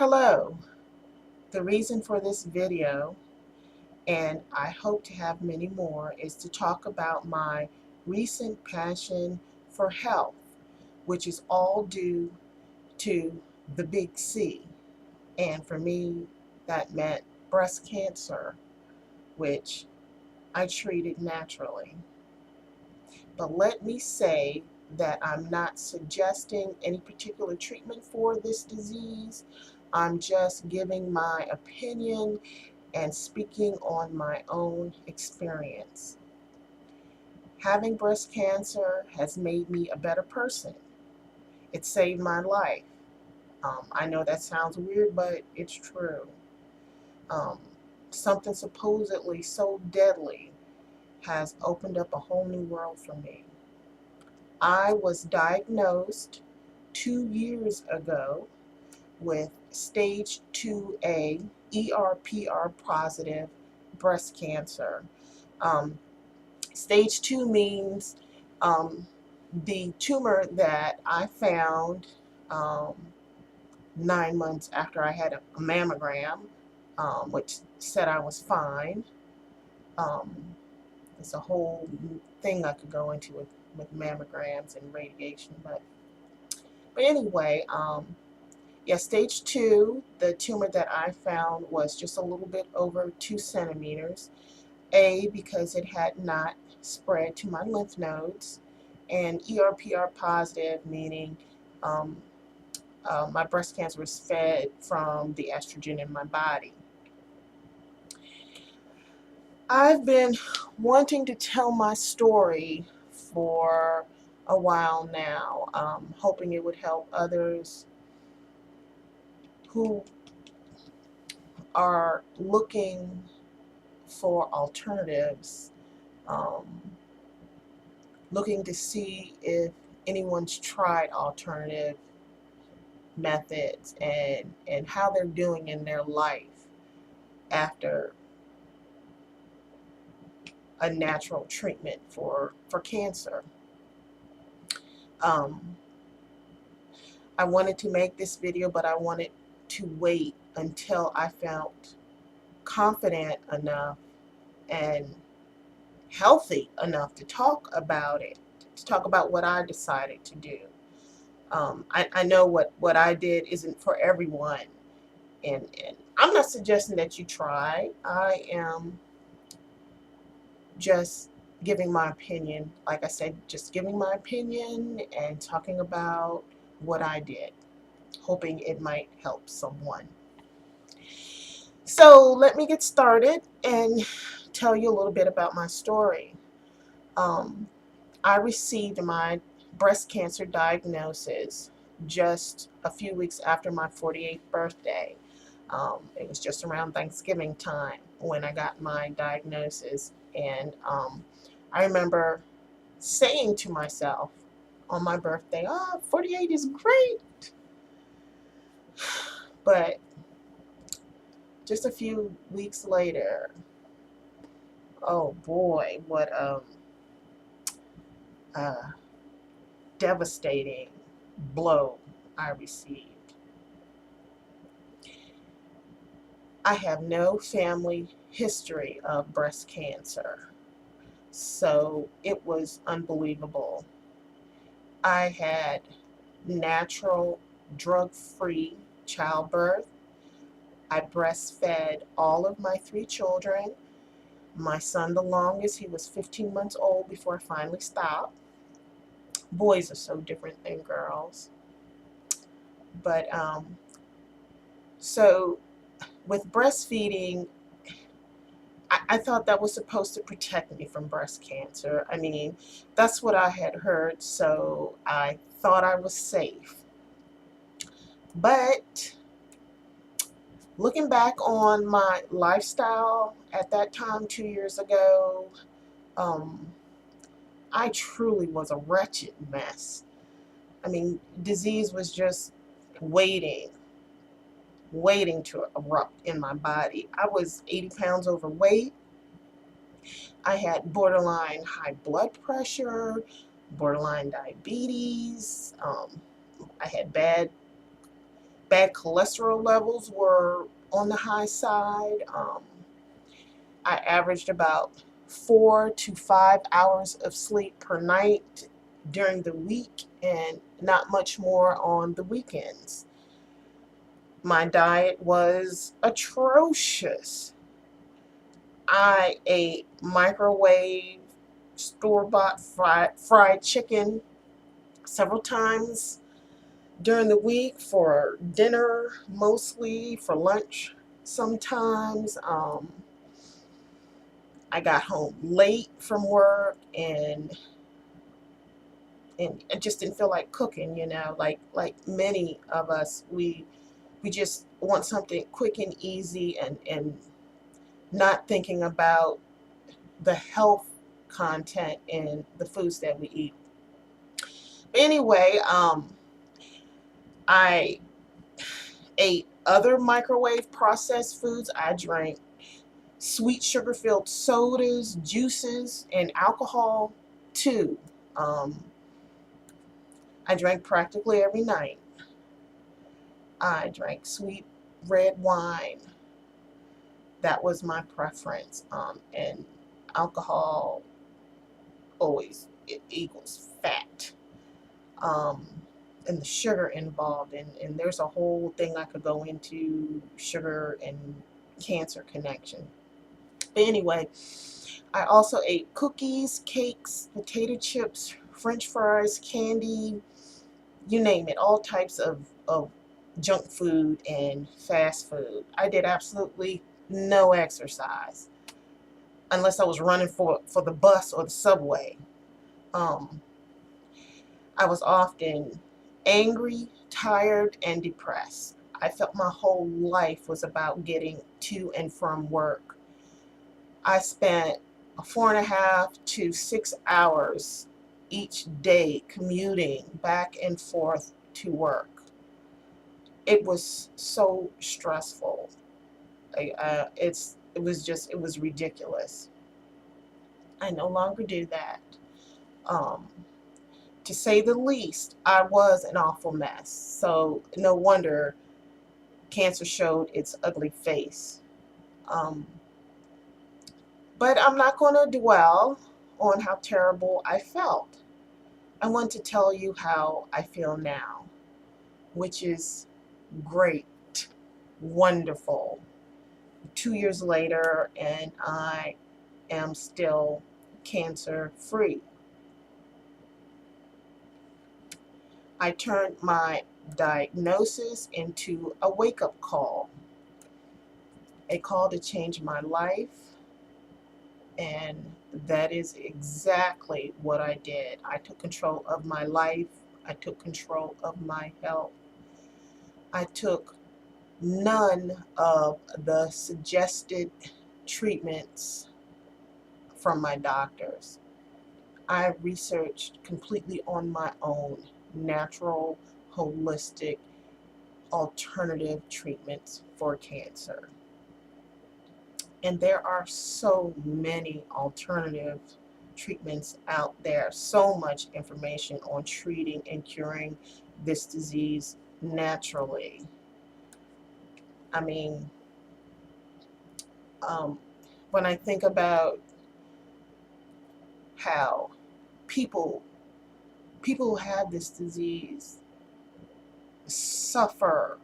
Hello, the reason for this video, and I hope to have many more, is to talk about my recent passion for health, which is all due to the big C. And for me, that meant breast cancer, which I treated naturally. But let me say that I'm not suggesting any particular treatment for this disease. I'm just giving my opinion and speaking on my own experience. Having breast cancer has made me a better person. It saved my life. I know that sounds weird, but it's true. Um, Something supposedly so deadly has opened up a whole new world for me. I was diagnosed 2 years ago with stage 2A ERPR positive breast cancer. Um, Stage 2 means the tumor that I found um, 9 months after I had a mammogram, which said I was fine. Um, it's a whole thing I could go into with mammograms and radiation, but anyway, yeah, stage 2, the tumor that I found was just a little bit over 2 centimeters. Because it had not spread to my lymph nodes, and ERPR positive, meaning um, my breast cancer was fed from the estrogen in my body. I've been wanting to tell my story for a while now, hoping it would help others who are looking for alternatives, um, looking to see if anyone's tried alternative methods and how they're doing in their life after a natural treatment for cancer. Um, I wanted to make this video, but I wanted to wait until I felt confident enough and healthy enough to talk about it, to talk about what I decided to do. I know what I did isn't for everyone, and I'm not suggesting that you try. I am just giving my opinion. Like I said, just giving my opinion and talking about what I did, hoping it might help someone. So let me get started and tell you a little bit about my story. Um, I received my breast cancer diagnosis just a few weeks after my 48th birthday. It was just around Thanksgiving time when I got my diagnosis. And I remember saying to myself on my birthday, oh, 48 is great. But just a few weeks later, oh boy, what a devastating blow I received. I have no family history of breast cancer, so it was unbelievable. I had natural, drug-free childbirth. I breastfed all of my 3 children. My son, the longest, he was 15 months old before I finally stopped. Boys are so different than girls. But so with breastfeeding, I thought that was supposed to protect me from breast cancer. I mean, that's what I had heard, so I thought I was safe. But looking back on my lifestyle at that time, 2 years ago, um, I truly was a wretched mess. I mean, disease was just waiting, waiting to erupt in my body. I was 80 pounds overweight. I had borderline high blood pressure, borderline diabetes. I had bad bad cholesterol levels were on the high side. I averaged about 4 to 5 hours of sleep per night during the week and not much more on the weekends. My diet was atrocious. I ate microwave, store-bought fried chicken several times during the week, for dinner mostly, for lunch sometimes. I got home late from work and I just didn't feel like cooking, like many of us, we just want something quick and easy, and not thinking about the health content in the foods that we eat. But anyway, I ate other microwave processed foods. I drank sweet sugar filled sodas, juices, and alcohol too. Um, I drank practically every night. I drank sweet red wine. That was my preference. And alcohol always it equals fat. Um, and the sugar involved, and there's a whole thing I could go into sugar and cancer connection. But anyway, I also ate cookies, cakes, potato chips, French fries, candy, you name it, all types of junk food and fast food. I did absolutely no exercise unless I was running for the bus or the subway. Um, I was often angry, tired, and depressed. I felt my whole life was about getting to and from work. I spent 4.5 to 6 hours each day commuting back and forth to work. It was so stressful. It was ridiculous. I no longer do that. Um, to say the least, I was an awful mess. So no wonder cancer showed its ugly face. Um, but I'm not going to dwell on how terrible I felt. I want to tell you how I feel now, which is great, wonderful. 2 years later, and I am still cancer free. I turned my diagnosis into a wake up call, a call to change my life, and that is exactly what I did. I took control of my life, I took control of my health, I took none of the suggested treatments from my doctors. I researched completely on my own natural, holistic, alternative treatments for cancer. And there are so many alternative treatments out there, so much information on treating and curing this disease naturally. I mean, um, when I think about how people people who have this disease suffer,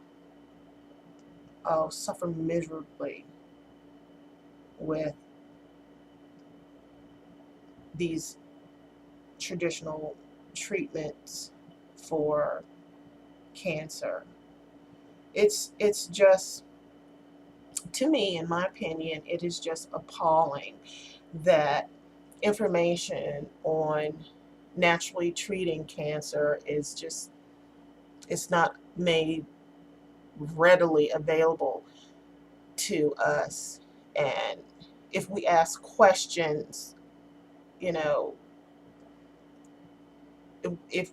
suffer miserably with these traditional treatments for cancer. It's just, to me, in my opinion, it is just appalling that information on naturally treating cancer is just, it's not made readily available to us. And if we ask questions, you know, if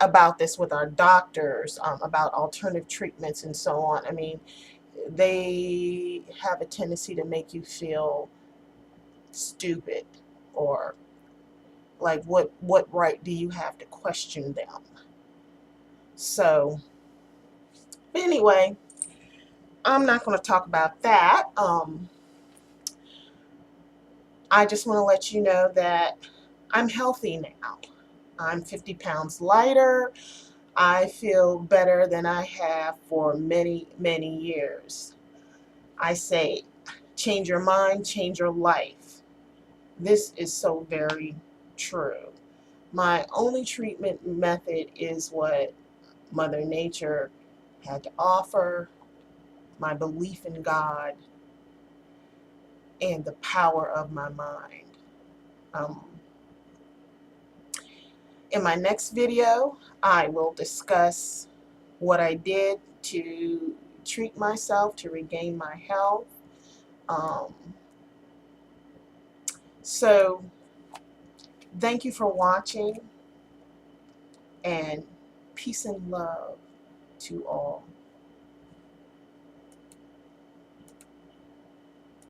about this with our doctors, about alternative treatments and so on, I mean, they have a tendency to make you feel stupid, or like, what right do you have to question them? So But anyway, I'm not going to talk about that. I just want to let you know that I'm healthy now. I'm 50 pounds lighter. I feel better than I have for many, many years. I say, change your mind, change your life. This is so very true. My only treatment method is what Mother Nature had to offer, my belief in God, and the power of my mind. Um, in my next video, I will discuss what I did to treat myself to regain my health. Um, so, thank you for watching, and peace and love to all.